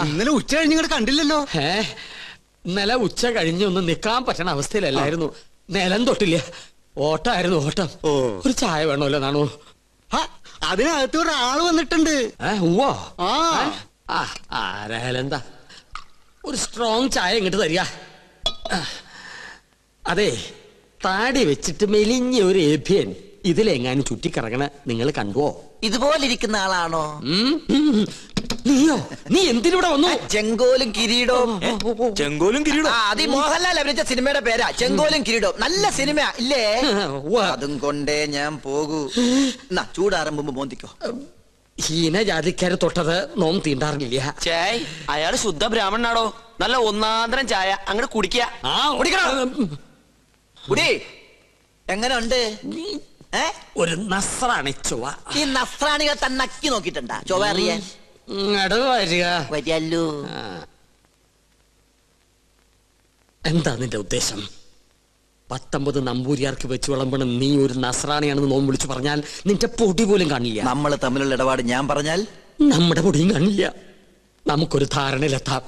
ഇന്നലെ ഉച്ച കഴിഞ്ഞ് ഇങ്ങോട്ട് കണ്ടില്ലല്ലോ. ഇന്നലെ ഉച്ച കഴിഞ്ഞൊന്നും നിക്കാൻ പറ്റണ അവസ്ഥയിലല്ലായിരുന്നു. നിലം തൊട്ടില്ല, ഓട്ടമായിരുന്നു ഓട്ടം. ഒരു ചായ വേണമല്ലോ നാണു? അതിനകത്ത് ഒരാള് വന്നിട്ടുണ്ട്. ആരായാലും എന്താ, ഒരു സ്ട്രോങ് ചായ ഇങ്ങോട്ട് തരിക. അതെ, താടി വെച്ചിട്ട് മെലിഞ്ഞ ഒരു ഏഭ്യൻ ഇതിലെങ്ങാനും ചുറ്റിക്കറങ്ങണ നിങ്ങൾ കണ്ടുവോ? ഇതുപോലിരിക്കുന്ന ആളാണോ? നീയോ? നീ എന്തിനൂടെ വന്നു? ചെങ്കോലും കിരീടവും. ചെങ്കോലും കിരീടവും അത് മോഹൻലാൽ അഭിനയിച്ച സിനിമയുടെ പേരാ, ചെങ്കോലും കിരീടവും. നല്ല സിനിമ ഇല്ലേ? അതും കൊണ്ടേ ഞാൻ പോകൂ. ചൂടാറുമ്പോ മോന്തിക്കോ. ഹീനജാതിക്കാര് തൊട്ടത് നോം തീണ്ടാറില്ല. ചേയ്, അയാള് ശുദ്ധ ബ്രാഹ്മണനാടോ. നല്ല ഒന്നാന്തരം ചായ അങ്ങോട്ട് കുടിക്കുക. എങ്ങനെ ഉണ്ട്? ഒരു നസ്രാണി ചൊവ്വ. ഈ നസ്രാണികൾ തന്നെ നക്കി നോക്കിട്ടുണ്ടാ ചൊവ്വ അറിയാൻ? വരികല്ലോ. എന്താ നിന്റെ ഉദ്ദേശം? 19 നമ്പൂരിയാർക്ക് വെച്ച് വിളമ്പണം നീ ഒരു നസ്രാണിയാണെന്ന് നോം വിളിച്ചു പറഞ്ഞാൽ നിന്റെ പൊടി പോലും കാണില്ല. നമ്മൾ തമ്മിലുള്ള ഇടപാട് ഞാൻ പറഞ്ഞാൽ നമ്മുടെ പൊടിയും കാണില്ല. നമുക്കൊരു ധാരണയിലെത്താം.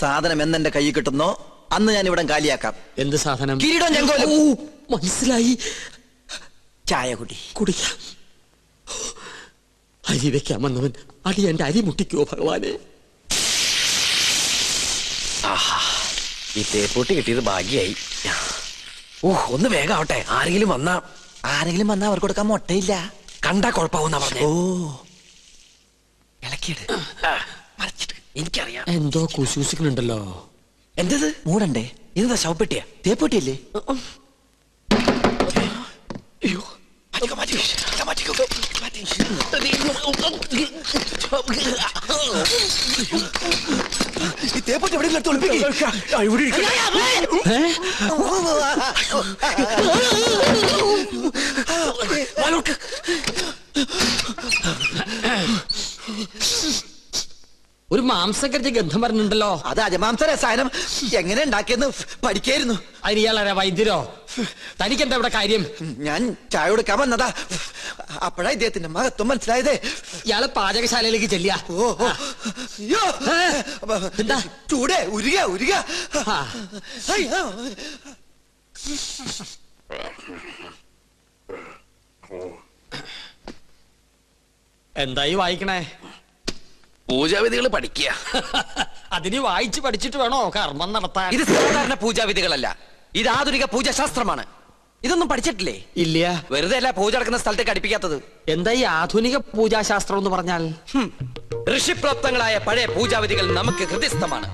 സാധനം എന്നെന്റെ കൈ കിട്ടുന്നോ അന്ന് ഞാൻ ഇവിടെ കാലിയാക്കാം. എന്ത് സാധനം? കിരീടം ചെങ്കോലും. മനസ്സിലായി. ചായ കുടിക്കാം. അരി വെക്കാൻ വന്നവൻ അടി എന്റെ അരി മുട്ടിക്കോ ഭഗവാനെ. ഈ തേപ്പൂട്ടി കിട്ടിയത് ഭാഗ്യായി. ഒന്ന് വേഗം ആവട്ടെ. ആരെങ്കിലും വന്നാ അവർക്ക് കൊടുക്കാൻ മുട്ടയില്ല. കണ്ടാ കുഴപ്പമാവുന്ന പറഞ്ഞു. എനിക്കറിയാം എന്തോ കുശൂസിക്കുന്നുണ്ടല്ലോ. എന്തത്? മൂടണ്ടേ? ഇതെന്താ ശവപ്പെട്ടിയാ? തേപ്പൂട്ടിയല്ലേ? ഈ തേപ്പൂട്ടി എവിടെ ഒരു മാംസക്കരച്ച് ഗന്ധം പറഞ്ഞിട്ടുണ്ടല്ലോ. അത് അജമാംസ രസായനം എങ്ങനെ ഉണ്ടാക്കിയെന്ന് പഠിക്കായിരുന്നു. അതിന് ഇയാളാരാ? വൈദ്യരോ? തനിക്കെന്താ ഇവിടെ കാര്യം? ഞാൻ ചായ കൊടുക്കാൻ വന്നതാ. അപ്പോഴാ ഇദ്ദേഹത്തിന്റെ മഹത്വം മനസ്സിലായതേ. ഇയാള് പാചകശാലയിലേക്ക് ചെല്ലിയ. എന്താ ചൂടേ? ഉരുക. എന്തായി വായിക്കണേ? പൂജാവിധികൾ പഠിക്കുക. അതിന് വായിച്ച് പഠിച്ചിട്ട് വേണോ കർമ്മം നടത്താൻ? ഇത് സാധാരണ പൂജാവിധികളല്ല, ഇത് ആധുനിക പൂജാശാസ്ത്രമാണ്. ഇതൊന്നും പഠിച്ചിട്ടില്ലേ? ഇല്ല. വെറുതെ അല്ല പൂജ നടക്കുന്ന സ്ഥലത്തേക്ക് അടുപ്പിക്കാത്തത്. എന്താ ഈ ആധുനിക പൂജാശാസ്ത്രം എന്ന് പറഞ്ഞാൽ? ഋഷിപ്രാപ്തങ്ങളായ പഴയ പൂജാവിധികൾ നമുക്ക് ഹൃദയസ്ഥമാണ്.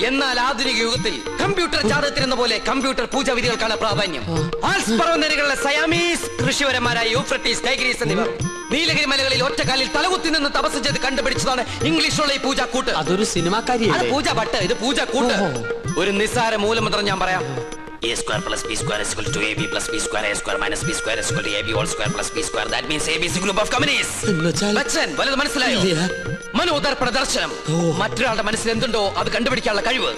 എന്നാൽ ആധുനിക യുഗത്തിൽ കമ്പ്യൂട്ടർ ജാതകത്തിനെന്ന പോലെ കമ്പ്യൂട്ടർ പൂജാവിധികൾക്കാണ് പ്രാധാന്യം. ആൽസ് പർവ്വതനിരകളിലെ സയാമീസ് ഋഷിവരന്മാരായ യൂഫ്രട്ടീസ്, ടൈഗ്രീസ് എന്നിവർ നീലഗിരി മലകളിൽ ഒറ്റക്കാലിൽ തലകുത്തി നിന്ന് തപസ് ചെയ്ത് കണ്ടുപിടിച്ചതാണ് ഇംഗ്ലീഷുള്ള ഈ പൂജാക്കൂട്ട്. അതൊരു സിനിമാക്കാരിയാണ്. പൂജ ഭട്ട്, ഇത് പൂജാക്കൂട്ട്. ഒരു നിസ്സാര മൂലമന്ത്രം ഞാൻ പറയാം. A square plus b square is equal to ab plus b square, a square minus b square is equal to ab whole square plus b square. That means ab is a group of companies. വല്ലത് മനസ്സിലായോ? മനോദർപ്പണ ദർശനം. മറ്റൊരാളുടെ മനസ്സിൽ എന്തുണ്ടോ അത് കണ്ടുപിടിക്കാനുള്ള കഴിവ്.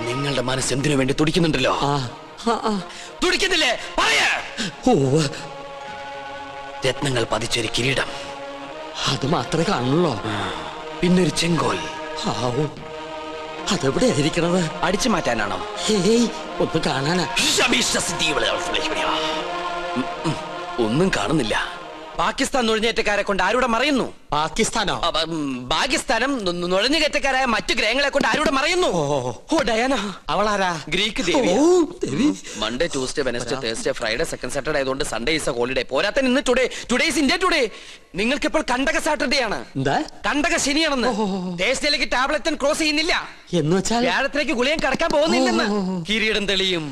നിങ്ങളുടെ മനസ്സ് എന്തിനു വേണ്ടി തുടിക്കുന്നുണ്ടല്ലോ? തുടിക്കുന്നില്ലേ? പറയാ. രത്നങ്ങൾ പതിച്ചൊരു കിരീടം, അത് മാത്രമേ കാണുള്ളൂ. പിന്നൊരു ചെങ്കോൽ. അതെവിടെ ആയിരിക്കണത്? അടിച്ചു മാറ്റാനാണോ? ഒന്ന് കാണാനാ. ഒന്നും കാണുന്നില്ല. പാകിസ്ഥാൻ നുഴഞ്ഞേറ്റക്കാരെ കൊണ്ട് ആരുടെ മറയുന്നു? പാകിസ്ഥാനോ? പാകിസ്ഥാനം നുഴഞ്ഞുകയറ്റക്കാരായ മറ്റു ഗ്രഹങ്ങളെ കൊണ്ട് ആരുടെ മറയുന്നു? ഓ ഡയാന. അവളാരാ? ഗ്രീക്ക് ദേവി. Monday, Tuesday, Wednesday, Thursday, Friday, second Saturday ആയതുകൊണ്ട് സൺഡേ ഈസ് എ ഹോളിഡേ. പോരാത്ത ഇന്ന് ടുഡേ ഈസ് ഇന്ത്യ ടുഡേ. നിങ്ങൾക്ക് ഇപ്പോൾ കണ്ടക സാറ്റർഡേ ആണ്. കണ്ടക ശനിയാണെന്ന്. തേഴ്സ്ഡേയിലേക്ക് ടാബ്ലറ്റ് ക്രോസ് ചെയ്യുന്നില്ല എന്ന് വെച്ചാൽ വ്യാഴത്തിലേക്ക് ഗുളിയം കടക്കാൻ പോകുന്നില്ലെന്ന്. കിരീടം തെളിയും.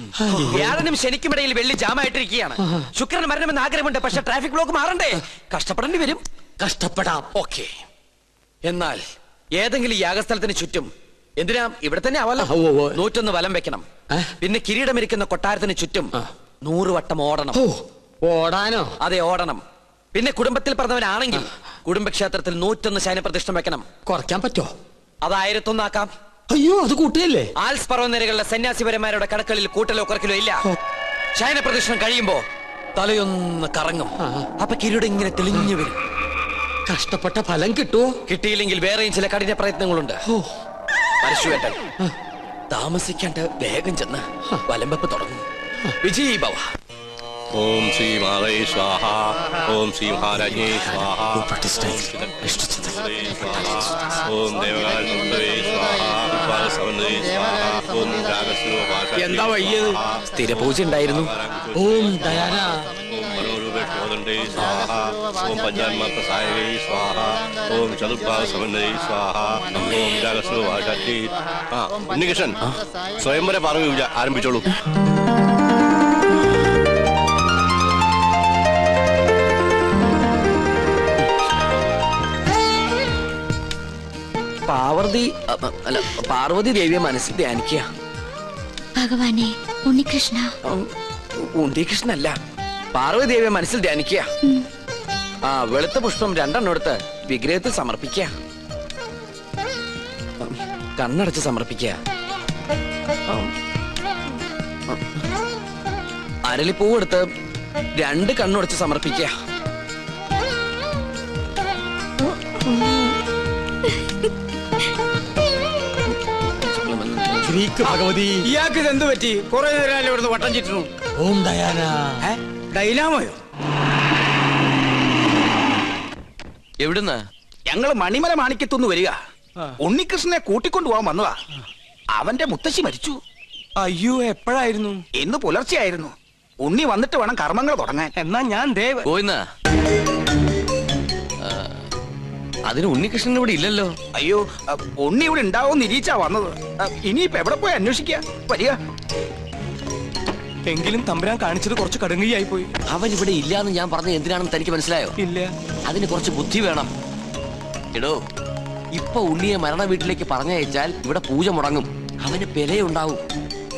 വ്യാഴനും ശനിക്കുമിടയിൽ വെള്ളി ജാമായിട്ടിരിക്കുകയാണ്. ശുക്രന് മരണമെന്ന് ആഗ്രഹമുണ്ട്, പക്ഷെ ട്രാഫിക് ബ്ലോക്ക് മാറണ്ടേ? കഷ്ടപ്പെടേണ്ടി വരും. കഷ്ടപ്പെടാം. ഓക്കെ. എന്നാൽ ഏതെങ്കിലും യാഗസ്ഥലത്തിന് ചുറ്റും, എന്തിനാ ഇവിടെ തന്നെ ആവല്ലോ, 101 വലം വെക്കണം. പിന്നെ കിരീടമിരിക്കുന്ന കൊട്ടാരത്തിന് ചുറ്റും 100 വട്ടം ഓടണം. ഓടാനോ? അതെ, ഓടണം. പിന്നെ കുടുംബത്തിൽ പറഞ്ഞവനാണെങ്കിൽ കുടുംബക്ഷേത്രത്തിൽ 101 ശയനപ്രതിഷ്ഠം വെക്കണം. കുറയ്ക്കാൻ പറ്റോ? അത് 1001 ആക്കാം. അയ്യോ അത് കൂട്ടിയല്ലേ. ആൽസ് പർവ്വതനിരകളിലെ സന്യാസിപരന്മാരുടെ കടക്കളിൽ കൂട്ടലോ കുറക്കലോ ഇല്ല. ശയന പ്രദക്ഷിണം കഴിയുമ്പോ തലയൊന്ന് കറങ്ങും. അപ്പൊ കിരീടം ഇങ്ങനെ തെളിഞ്ഞു വരും. കഷ്ടപ്പെട്ട ഫലം കിട്ടുമോ? കിട്ടിയില്ലെങ്കിൽ വേറെയും ചില കഠിന പ്രയത്നങ്ങളുണ്ട്. പരശുവേട്ടൻ താമസിക്കാണ്ട് വേഗം ചെന്ന് വലമ്പപ്പ് തുടങ്ങും. വിജയ് ഭവ. ഓം ശ്രീ മാതേ സ്വാഹ. ഓം ശ്രീ മഹാരാജ്ഞേ സ്വാഹ. ഓം ദേവകാലേ സ്വാഹ. ഓം എന്താ വയ്യത്? സ്ഥിരപൂജ ഉണ്ടായിരുന്നു. ഓം ദയാന. ഓം മനോരൂപേ സ്വാഹ. ഓം പഞ്ചാന്മാത്ര സായകൈ സ്വാഹ. ഓം ചതുർഭാഗ സമന്വയൈ സ്വാഹ. ഓം രാഗസ്വ ഭാഷാറ്റി. ഉണ്ണികൃഷ്ണൻ സ്വയംവര പാർവ്വ പൂജ ആരംഭിച്ചോളൂ. പാർവതി ദേവിയെ മനസ്സിൽ ധ്യാനിക്കുക. ഭഗവാനെ ഉണ്ണികൃഷ്ണ. ഉണ്ണികൃഷ്ണല്ല, പാർവതി ദേവിയെ മനസ്സിൽ ധ്യാനിക്കുക. വെളുത്ത പുഷ്പം 2 എടുത്ത് വിഗ്രഹത്തിൽ സമർപ്പിക്കുക. കണ്ണടച്ച് സമർപ്പിക്കുക. അരളിപ്പൂവെടുത്ത് 2 കണ്ണുടച്ച് സമർപ്പിക്കുക. ഭഗവതി ഇയാൾക്ക് ഇതെന്ത് പറ്റി? കുറെ നേരം ഇവിടുന്ന് വട്ടം ചുറ്റുന്നു. ഓം ദയാന. ഡൈനാമോയോ? എവിടുന്ന്? ഞങ്ങള് മണിമല മാണിക്കത്തുനിന്ന് വരിക. ഉണ്ണികൃഷ്ണനെ കൂട്ടിക്കൊണ്ടുപോകാൻ വന്നതാ. അവന്റെ മുത്തശ്ശി മരിച്ചു. അയ്യോ, എപ്പോഴായിരുന്നു? ഇന്ന് പുലർച്ചെയായിരുന്നു. ഉണ്ണി വന്നിട്ട് വേണം കർമ്മങ്ങൾ തുടങ്ങാൻ. എന്നാ ഞാൻ ദേവ് പോയിന്ന്. അതിന് ഉണ്ണികൃഷ്ണൻ ഇവിടെ ഇല്ലല്ലോ. അയ്യോ, ഉണ്ണി ഇവിടെ ഉണ്ടാവും നിരീച്ചാ വന്നത്. ഇനിയിപ്പോ എവിടെ പോയി അന്വേഷിക്കുക? വരിക. എങ്കിലും തമ്പുരാൻ കാണിച്ചത് കുറച്ച് കടുങ്കയായി പോയി. അവൻ ഇവിടെ ഇല്ലാന്ന് ഞാൻ പറഞ്ഞത് എന്തിനാണെന്ന് തനിക്ക് മനസ്സിലായോ? ഇല്ല. അതിന് കുറച്ച് ബുദ്ധി വേണം. എടോ, ഇപ്പൊ ഉണ്ണിയെ മരണ വീട്ടിലേക്ക് പറഞ്ഞയച്ചാൽ ഇവിടെ പൂജ മുടങ്ങും. അവന് പെലയുണ്ടാവും.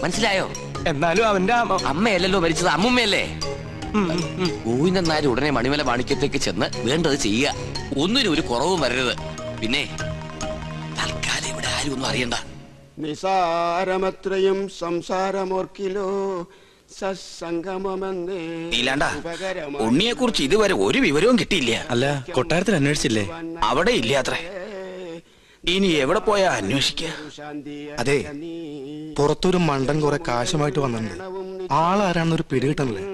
മനസ്സിലായോ? എന്നാലും അവന്റെ അമ്മയല്ലല്ലോ മരിച്ചത്, അമ്മുമ്മയല്ലേ? ഗോവിന്ദൻ നായർ ഉടനെ മണിമല മാണിക്യത്തേക്ക് ചെന്ന് വേണ്ടത് ചെയ്യുക. ഒന്നിനും ഒരു കുറവും വരരുത്. പിന്നെ തൽക്കാലം ഇവിടെ ആരും ഒന്നും അറിയണ്ട. നിസാരമത്രയും സംസാരമോർക്കിലോ സത്സംഗമമെന്നേ. നീലാണ്ട, ഉണ്ണിയെ കുറിച്ച് ഇതുവരെ ഒരു വിവരവും കിട്ടിയില്ല. അല്ല, കൊട്ടാരത്തിൽ അന്വേഷിച്ചില്ലേ? അവിടെ ഇല്ലാത്രേ. ഇനി എവിടെ പോയാ അന്വേഷിക്കുക? അതെ, പുറത്തൊരു മണ്ടൻ കുറെ കാശുമായിട്ട് വന്നിട്ടുണ്ട്. ആളാരാണെന്നൊരു പിടികിട്ടണല്ലേ.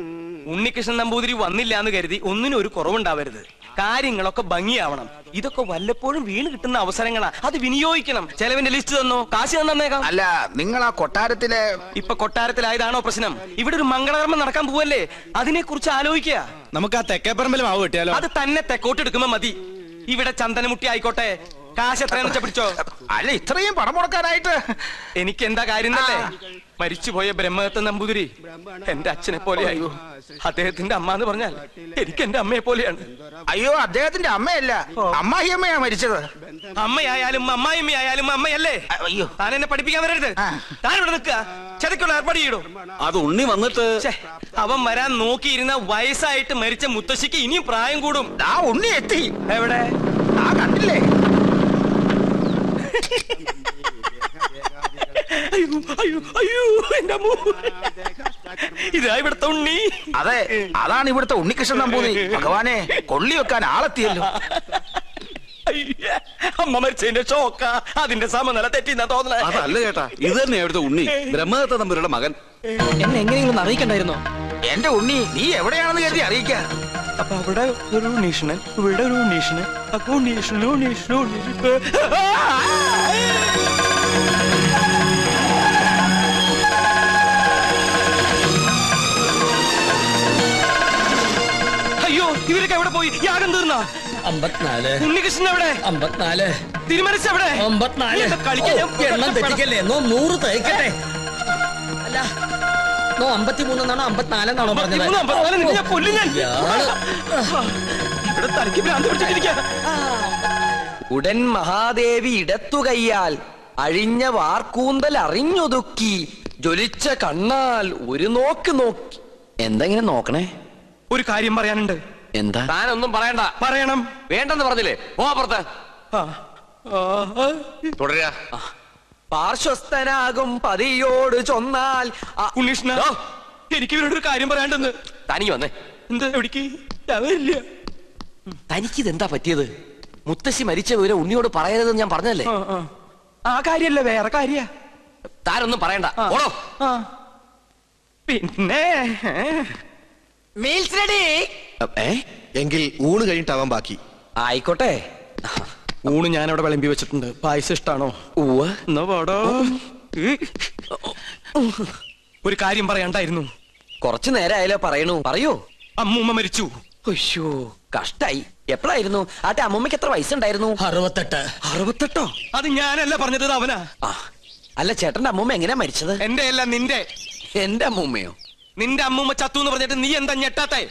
ഉണ്ണികൃഷ്ണൻ നമ്പൂതിരി വന്നില്ല എന്ന് കരുതി ഒന്നിനും ഒരു കുറവുണ്ടാവരുത്. കാര്യങ്ങളൊക്കെ ഭംഗിയാവണം. ഇതൊക്കെ വല്ലപ്പോഴും വീണ് കിട്ടുന്ന അവസരങ്ങളാ, അത് വിനിയോഗിക്കണം. ചെലവിന്റെ ലിസ്റ്റ് തന്നോ, കാശ് തന്നേക്കാം. അല്ല, നിങ്ങൾ ആ കൊട്ടാരത്തിലെ ഇപ്പൊ കൊട്ടാരത്തിലായതാണോ പ്രശ്നം? ഇവിടെ ഒരു മംഗളകർമ്മം നടക്കാൻ പോവല്ലേ, അതിനെ കുറിച്ച് ആലോചിക്കുക. നമുക്ക് ആ തെക്കേപ്പറമ്പിൽ മാവ് കിട്ടിയാലോ? അത് തന്നെ തെക്കോട്ടെടുക്കുമ്പോ മതി. ഇവിടെ ചന്ദനമുട്ടി ആയിക്കോട്ടെ. കാശ് എത്രയാന്ന് വെച്ചാ പിടിച്ചോ. അല്ല, ഇത്രയും പണം മുടക്കാനായിട്ട് എനിക്ക് എന്താ കാര്യം തന്നെ? മരിച്ചുപോയ ബ്രഹ്മദത്ത നമ്പൂതിരി എന്റെ അച്ഛനെ പോലെയായി. അദ്ദേഹത്തിന്റെ അമ്മ എന്ന് പറഞ്ഞാൽ എനിക്ക് എന്റെ അമ്മയെ പോലെയാണ്. അയ്യോ, അദ്ദേഹത്തിന്റെ അമ്മയല്ല, അമ്മായിയമ്മയാ മരിച്ചത്. അമ്മയായാലും അമ്മായിമ്മയായാലും അമ്മയല്ലേ? അയ്യോ, താൻ എന്നെ പഠിപ്പിക്കാൻ വരരുത്. താൻ ഇവിടെ നിൽക്കുക. ചെതക്കുള്ള ഏർപ്പാട് ചെയ്യടോ. അത് ഉണ്ണി വന്നിട്ട് അവൻ വരാൻ നോക്കിയിരുന്ന വയസ്സായിട്ട് മരിച്ച മുത്തശ്ശിക്ക് ഇനിയും പ്രായം കൂടും. ആ ഉണ്ണി എത്തി. എവിടെ? ആ കണ്ടില്ലേ? അയ്യോ അയ്യോ അയ്യോ, എന്റെ അമ്മോ. ഇതാ ഇവിടുത്തെ ഉണ്ണി. അതെ, അതാണ് ഇവിടുത്തെ ഉണ്ണികൃഷ്ണൻ നമ്പൂതിരി. ഭഗവാനെ, കൊള്ളി വെക്കാൻ ആളെത്തിയല്ലോ. അമ്മ മരിച്ചതിന്റെ ഷോക്ക, അതിന്റെ സമനില തെറ്റിന്നാ തോന്നണേ. അതല്ല ചേട്ടാ, ഇത് തന്നെ അവിടുത്തെ ഉണ്ണി, ബ്രഹ്മദത്ത നമ്പൂതിരിയുടെ മകൻ. എന്നെ എങ്ങനെയെങ്കിലും അറിയിക്കണ്ടായിരുന്നോ? എന്റെ ഉണ്ണി, നീ എവിടെയാണെന്ന് കരുതി അറിയിക്ക. അപ്പൊ അവിടെ ഒരു ഉണ്ണീഷണൻ, ഇവിടെ ഒരു ഉണ്ണീഷണൻ. അപ്പൊ ഉണ്ണീഷണൻ ഉണ്ണീഷണൻ ഉണ്ണീഷണൻ. അയ്യോ, ഇവരൊക്കെ എവിടെ പോയി? യാഗം തീർന്ന 54. ഉണ്ണികൃഷ്ണൻ എവിടെ? 54. തിരുമനസ് എവിടെ? 54. എണ്ണം തെറ്റിക്കല്ലേ. 100 തേക്കട്ടെ. അല്ല, 53 എന്നാണോ 54 എന്നാണോ പറഞ്ഞത്? ഇവിടെ തലയ്ക്ക് ഭ്രാന്ത് പിടിച്ചിട്ടിരിക്കുക. ഉടൻ മഹാദേവി ഇടത്തു കയ്യാൽ അഴിഞ്ഞ വാർക്കൂന്തൽ അറിഞ്ഞൊതുക്കി ജ്വലിച്ച കണ്ണാൽ ഒരു നോക്ക് നോക്കി. എന്തെങ്കിലും നോക്കണേ? ഒരു കാര്യം പറയാനുണ്ട്. എന്താ? താനൊന്നും പറയണ്ട. പറയണം. വേണ്ടെന്ന് പറഞ്ഞില്ലേ? പോ പുറത്ത്. തുടരാ. പാർശ്വസ്ഥനാകും പതിയോട് ചൊന്നാൽ ഉണ്ണീഷ്ണ എനിക്ക് ഇവരോട് ഒരു കാര്യം പറയാണ്ടെന്ന്. തനിക്ക് വന്നേ. എന്താ എവിടേക്ക്? ഞാൻ വരില്ല. തനിക്കിതെന്താ പറ്റിയത്? മുത്തശ്ശി മരിച്ച വിവരം ഉണ്ണിയോട് പറയരുതെന്ന് ഞാൻ പറഞ്ഞല്ലേ. ആ കാര്യല്ല, വേറെ കാര്യ. താരൊന്നും പറയണ്ട. ഓടോ. പിന്നെ മീൽസ് റെഡി. എങ്കിൽ ഊണ് കഴിഞ്ഞിട്ടാവാൻ ബാക്കി. ആയിക്കോട്ടെ. ഊണ് ഞാൻ അവിടെ വിളമ്പി വെച്ചിട്ടുണ്ട്. പായസം ഇഷ്ടാണോ? എന്നാ പാടോ. ഒരു കാര്യം പറയാണ്ടായിരുന്നു. കുറച്ചു നേരമായാലോ പറയണു. പറയൂ. അമ്മൂമ്മ മരിച്ചു. അയ്യോ കഷ്ടായി. എപ്പോഴായിരുന്നു? ആട്ടെ അമ്മൂമ്മക്ക് എത്ര വയസ്സുണ്ടായിരുന്നു? 68. 68? അത് ഞാനല്ല പറഞ്ഞത്, അവനാ. അല്ല ചേട്ടന്റെ അമ്മൂമ്മ എങ്ങനെയാ മരിച്ചത്? എന്റെ അല്ല, നിന്റെ. എന്റെ അമ്മൂമ്മയോ? നിന്റെ അമ്മൂമ്മ ചത്തു എന്ന് പറഞ്ഞിട്ട് നീ എന്താ ഞെട്ടാത്തെ?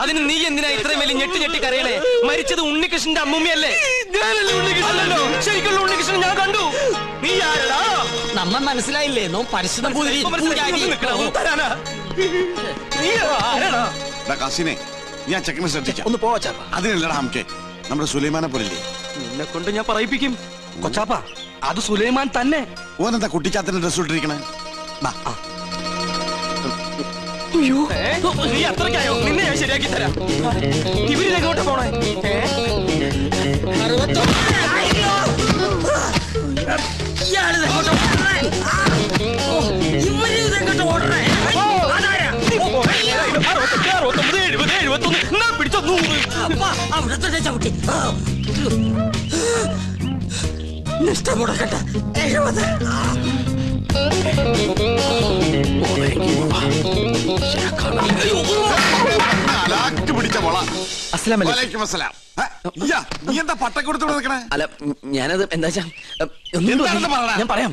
അതിന് നീ എന്തിനാ ഇത്രയും വലിയ ഞെട്ടി ഞെട്ടി കരയണേ? മരിച്ചത് ഉണ്ണികൃഷ്ണന്റെ അമ്മൂമ്മയല്ലേ? ഞാനല്ലേ ഉണ്ണികൃഷ്ണനല്ലോ. ശരിക്കുള്ള ഉണ്ണികൃഷ്ണൻ ഞാൻ കണ്ടു. നീ ആരടാ? നമ്മ മനസ്സിലായില്ലേ? നോ പരിശുദ്ധ തരാനാ. നീ ആരടാ? കാസിനെ ഞാൻ ചെക്കനെ ശ്രദ്ധിക്കാം. ഒന്ന് പോവാ ചാപ്പ. അതിനല്ലടാ നമുക്ക് നമ്മുടെ സുലൈമാനെ പോലില്ലേ. നിന്നെ കൊണ്ട് ഞാൻ പറയിപ്പിക്കും. കൊച്ചാപ്പ അത് സുലൈമാൻ തന്നെ. ഓനെന്താ കുട്ടിച്ചാത്തന്റെ ഡ്രസ് ഇട്ടിരിക്കണേ? നീ അത്രയ്ക്കായോ? നിന്നെ ഞാൻ ശരിയാക്കി തരാം. ഇവരിലെങ്ങോട്ട് പോണേ? പിടിച്ചോ 100. ഇഷ്ടമുടക്കട്ടെ 70. പിടിച്ച മോള. അസ്സലാമലൈക്കും. നീ എന്താ പട്ടം കൊടുത്തോണ്ട് നിൽക്കണേ? അല്ല ഞാനത് എന്താ ഞാൻ പറയാം.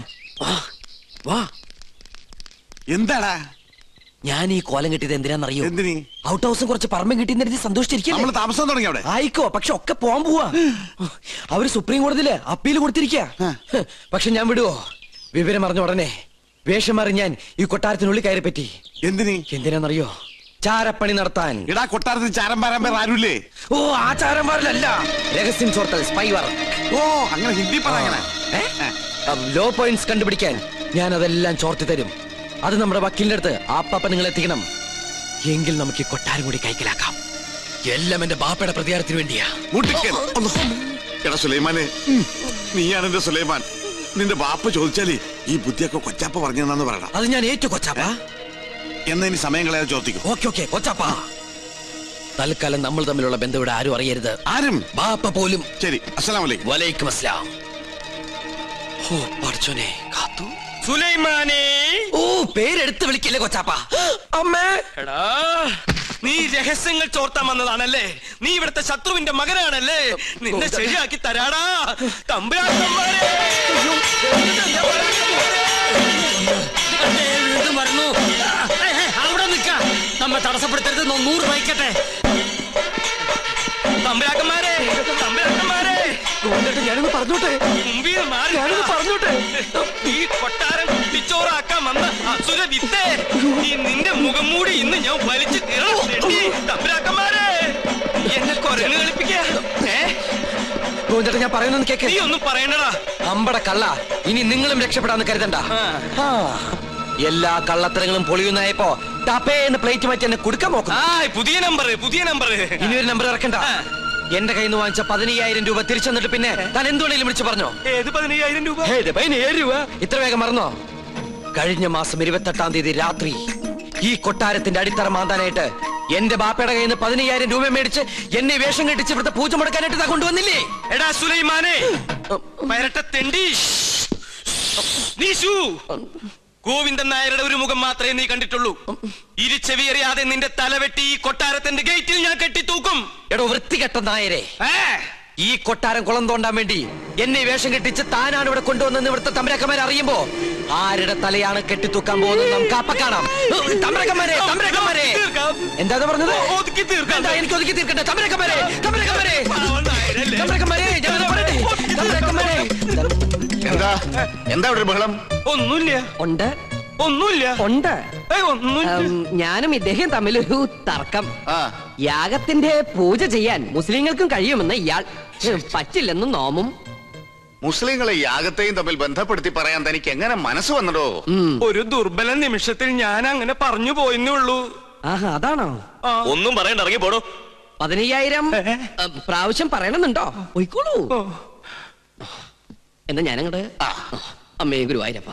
വാ. എന്താടാ ഞാൻ ഈ കോലം കിട്ടിയത് എന്തിനാന്നറിയോ? എന്തിനീ? ഔട്ട് ഹൗസും കുറച്ച് പറമ്പും കിട്ടിയെന്ന് സന്തോഷിച്ചിരിക്കും. നമ്മള് താമസം തുടങ്ങി അവിടെ. ആയിക്കോ, പക്ഷെ ഒക്കെ പോവാൻ പോവാ. അവര് സുപ്രീം കോടതിയില് അപ്പീൽ കൊടുത്തിരിക്കുക. പക്ഷെ ഞാൻ വിടുവോ? വിവരം അറിഞ്ഞ ഉടനെ വേഷം മാറി ഞാൻ ഈ കൊട്ടാരത്തിനുള്ളിൽ കയറി പറ്റി. എന്തിനാന്നറിയോ? ചാരപ്പണി നടത്താൻ. ഇടാ കൊട്ടാരത്തിൽ ചാരം പാരാൻ പേർ ആരുമില്ലേ? ഓ ആ ചാരന്മാരിലല്ല, രഹസ്യം ചോർത്തൽ, സ്പൈ വർക്ക്. ഓ അങ്ങനെ ഹിന്ദി പറയണേ. ലോ പോയിന്റ്സ് കണ്ടുപിടിക്കാൻ ഞാൻ അതെല്ലാം ചോർത്തി തരും. അത് നമ്മുടെ വക്കീലിന്റെ അടുത്ത് ആപ്പാപ്പ നിങ്ങൾ എത്തിക്കണം. എങ്കിൽ നമുക്ക് ഈ കൊട്ടാരം കൂടി കൈക്കലാക്കാം. എല്ലാം എന്റെ ബാപ്പയുടെ പ്രതികാരത്തിന് വേണ്ടിയാ. എടാ സുലൈമാനെ, നീയാണ് എന്റെ സുലൈമാൻ. നിന്റെ ബാപ്പ ചോദിച്ചാലേ ഈ ബുദ്ധിയൊക്കെ കൊച്ചാപ്പ പറഞ്ഞെന്നു പറയണം. അത് ഞാൻ ഏറ്റു കൊച്ചാപ്പ. എന്നാ ഇനി സമയം കളയാതെ ചോദിക്കും. ഓക്കെ കൊച്ചാപ്പ. തൽക്കാലം നമ്മൾ തമ്മിലുള്ള ബന്ധം ഇവിടെ ആരും അറിയരുത്. ആരും? ബാപ്പ പോലും. ശരി. അസ്സലാമു അലൈക്കും. വലൈക്കും അസ്സലാം. ഓ പഠിച്ചോനെ കാത്തു. സുലൈമാനെ. ഓ പേരെടുത്ത് വിളിക്കില്ലേ കൊച്ചാപ്പ. അമ്മേ. എടാ നീ രഹസ്യങ്ങൾ ചോർത്താൻ വന്നതാണല്ലേ? നീ ഇവിടുത്തെ ശത്രുവിന്റെ മകനാണല്ലേ? നിന്നെ ശരിയാക്കി തരാടാ തമ്പുരാക്കന്മാരെ. വീണ്ടും വരണു. അവിടെ നിൽക്ക. നമ്മെ തടസ്സപ്പെടുത്തരുത്. 100 വഹിക്കട്ടെ. തമ്പുരാക്കന്മാരെ, തമ്പുരാക്കന്മാരെ, ഞാനൊന്ന് പറഞ്ഞോട്ടെ. ഞാനൊന്ന് പറഞ്ഞോട്ടെ. ഈ കൊട്ടാരം കുട്ടിച്ചോറാക്കാൻ വന്ന അസുര വിത്തേ, ഈ നിന്റെ മുഖം മൂടി ഇന്ന് ഞാൻ വലിച്ചു തീർന്നു. തമ്പുരാക്കന്മാരെ, എന്നെ കൊരങ്ങ് കളിപ്പിക്കാ. ഞാൻ പറയുന്നത് കേക്ക്. നീ ഒന്നും പറയണ്ടടാ. അമ്പട കള്ള. ഇനി നിങ്ങളും രക്ഷപ്പെടാന്ന് കരുതണ്ട. എല്ലാ കള്ളത്തരങ്ങളും പൊളിയുന്നായപ്പോ ടപ്പേന്ന് പ്ലേറ്റ് മാറ്റി എന്നെ കൊടുക്കാൻ നോക്കും. പുതിയ നമ്പർ. ഇനി ഒരു നമ്പർ ഇറക്കണ്ട. എന്റെ കയ്യിൽ നിന്ന് വാങ്ങിച്ച 15,000 രൂപ തിരിച്ചു തന്നിട്ട് പിന്നെ താൻ എന്തുകൊണ്ടെങ്കിലും വിളിച്ചു പറഞ്ഞോ? ഏത് 15,000 രൂപ? 15,000 രൂപ? ഇത്ര വേഗം മറന്നോ? കഴിഞ്ഞ മാസം 28-ാം തീയതി രാത്രി ഈ കൊട്ടാരത്തിന്റെ അടിത്തറ മാന്താനായിട്ട് എന്റെ ബാപ്പയുടെ കയ്യിൽ നിന്ന് 15,000 രൂപ മേടിച്ച് എന്നെ വേഷം കെട്ടിച്ച് ഇവിടുത്തെ പൂജ മുടക്കാനായിട്ട് കൊണ്ടുവന്നില്ലേ? എടാ സുലൈമാനെ, പരട്ട തെണ്ടി. ഗോവിന്ദൻ നായരുടെ ഒരു മുഖം മാത്രമേ നീ കണ്ടിട്ടുള്ളൂ. ഇരുചെവിയറിയാതെ നിന്റെ തലവെട്ടി ഈ കൊട്ടാരത്തിന്റെ ഗേറ്റിൽ ഞാൻ കെട്ടിത്തൂക്കും. എടോ വൃത്തികെട്ട നായരെ, ഈ കൊട്ടാരം കുളം തോണ്ടാൻ വേണ്ടി എന്നെ വേഷം കെട്ടിച്ച് താനാണ് ഇവിടെ കൊണ്ടുവന്നെന്ന് ഇവിടുത്തെ തമ്പുരാക്കന്മാരെ അറിയുമ്പോ ആരുടെ തലയാണ് കെട്ടിത്തൂക്കാൻ പോകുന്നത് നമുക്ക് അപ്പ കാണാം. തമ്പുരാക്കന്മാരെ, എന്താ പറഞ്ഞത്? എനിക്ക് ഒതുക്കി തീർക്കട്ടെ. തമ്പുരാക്കന്മാരെ, എന്താ ഇവിടെ ബഹളം? ഒന്നുമില്ല. ഉണ്ട്. ഒന്നുമില്ല. ഉണ്ട്. ഒന്നുമില്ല. ഞാനും ഇദ്ദേഹം തമ്മിലൊരു തർക്കം. യാഗത്തിന്റെ പൂജ ചെയ്യാൻ മുസ്ലിങ്ങൾക്കും കഴിയുമെന്ന് ഇയാൾ പറ്റില്ലെന്നും നോമും. മുസ്ലിങ്ങളെ യാഗത്തെയും തമ്മിൽ ബന്ധപ്പെടുത്തി പറയാൻ തനിക്ക് എങ്ങനെ മനസ്സ് വന്നടോ? ഒരു ദുർബല നിമിഷത്തിൽ ഞാൻ അങ്ങനെ പറഞ്ഞു പോയെന്നേ ഉള്ളൂ. അതാണോ? ഒന്നും പറയണ്ട, ഇറങ്ങി പോടോ. 15,000 പ്രാവശ്യം പറയണമെന്നുണ്ടോ? പോയിക്കോളൂ. എന്നാ ഞാനങ്ങട് അമ്മേ ഗുരുവായൂരപ്പ.